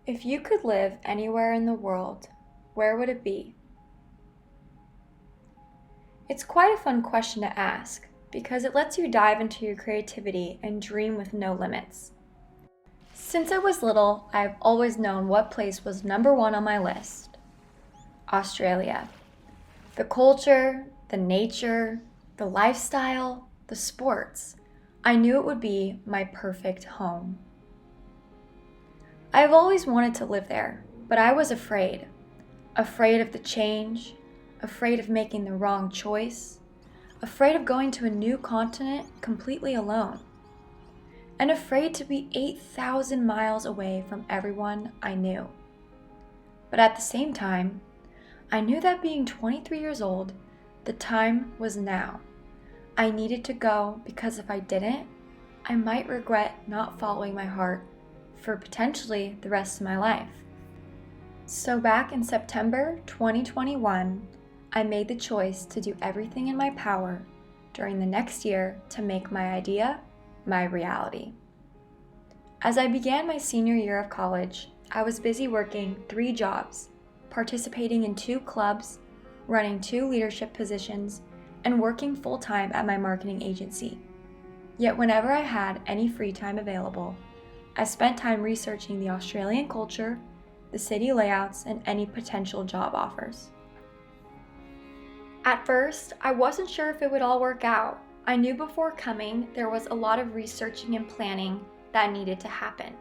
If you could live anywhere in the world, where would it be? It's quite a fun question to ask because it lets you dive into your creativity and dream with no limits. Since I was little, I've always known what place was number one on my list: Australia. The culture, the nature, the lifestyle, the sports. I knew it would be my perfect home. I've always wanted to live there, but I was afraid. Afraid of the change, afraid of making the wrong choice, afraid of going to a new continent completely alone, and afraid to be 8,000 miles away from everyone I knew. But at the same time, I knew that being 23 years old, the time was now. I needed to go because if I didn't, I might regret not following my heart for potentially the rest of my life. So back in September 2021, I made the choice to do everything in my power during the next year to make my idea my reality. As I began my senior year of college, I was busy working 3 jobs, participating in 2 clubs, running 2 leadership positions, and working full-time at my marketing agency. Yet whenever I had any free time available, I spent time researching the Australian culture, the city layouts, and any potential job offers. At first, I wasn't sure if it would all work out. I knew before coming there was a lot of researching and planning that needed to happen.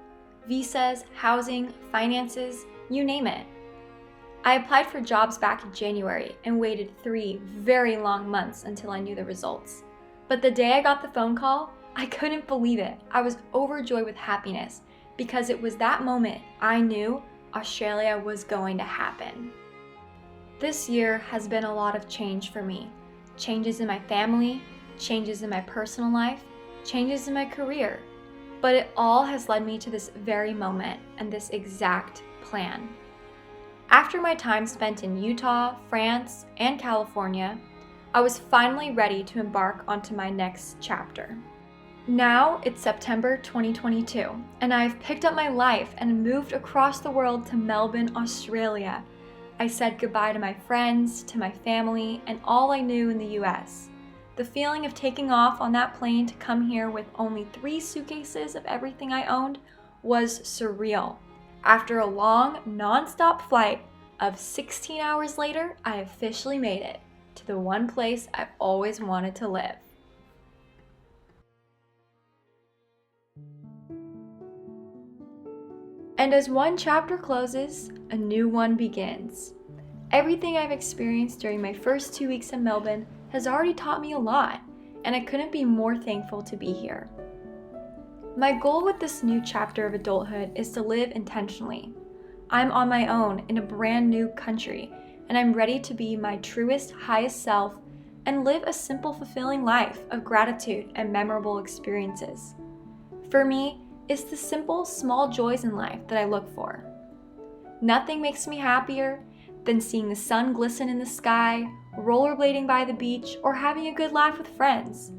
Visas, housing, finances, you name it. I applied for jobs back in January and waited 3 very long months until I knew the results. But the day I got the phone call, I couldn't believe it. I was overjoyed with happiness because it was that moment I knew Australia was going to happen. This year has been a lot of change for me. Changes in my family, changes in my personal life, changes in my career. But it all has led me to this very moment and this exact plan. After my time spent in Utah, France, and California, I was finally ready to embark onto my next chapter. Now it's September 2022, and I've picked up my life and moved across the world to Melbourne, Australia. I said goodbye to my friends, to my family, and all I knew in the US. The feeling of taking off on that plane to come here with only 3 suitcases of everything I owned was surreal. After a long, non-stop flight of 16 hours later, I officially made it to the one place I've always wanted to live. And as one chapter closes, a new one begins. Everything I've experienced during my first 2 weeks in Melbourne has already taught me a lot, and I couldn't be more thankful to be here. My goal with this new chapter of adulthood is to live intentionally. I'm on my own in a brand new country, and I'm ready to be my truest, highest self and live a simple, fulfilling life of gratitude and memorable experiences. For me, it's the simple, small joys in life that I look for. Nothing makes me happier than seeing the sun glisten in the sky, rollerblading by the beach, or having a good laugh with friends.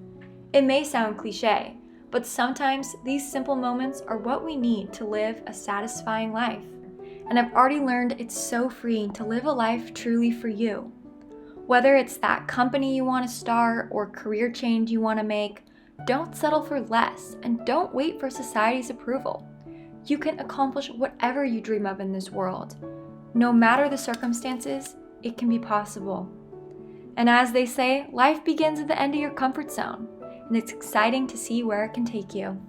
It may sound cliche, but sometimes these simple moments are what we need to live a satisfying life. And I've already learned it's so freeing to live a life truly for you. Whether it's that company you want to start or career change you want to make, don't settle for less and don't wait for society's approval. You can accomplish whatever you dream of in this world. No matter the circumstances, it can be possible. And as they say, life begins at the end of your comfort zone, and it's exciting to see where it can take you.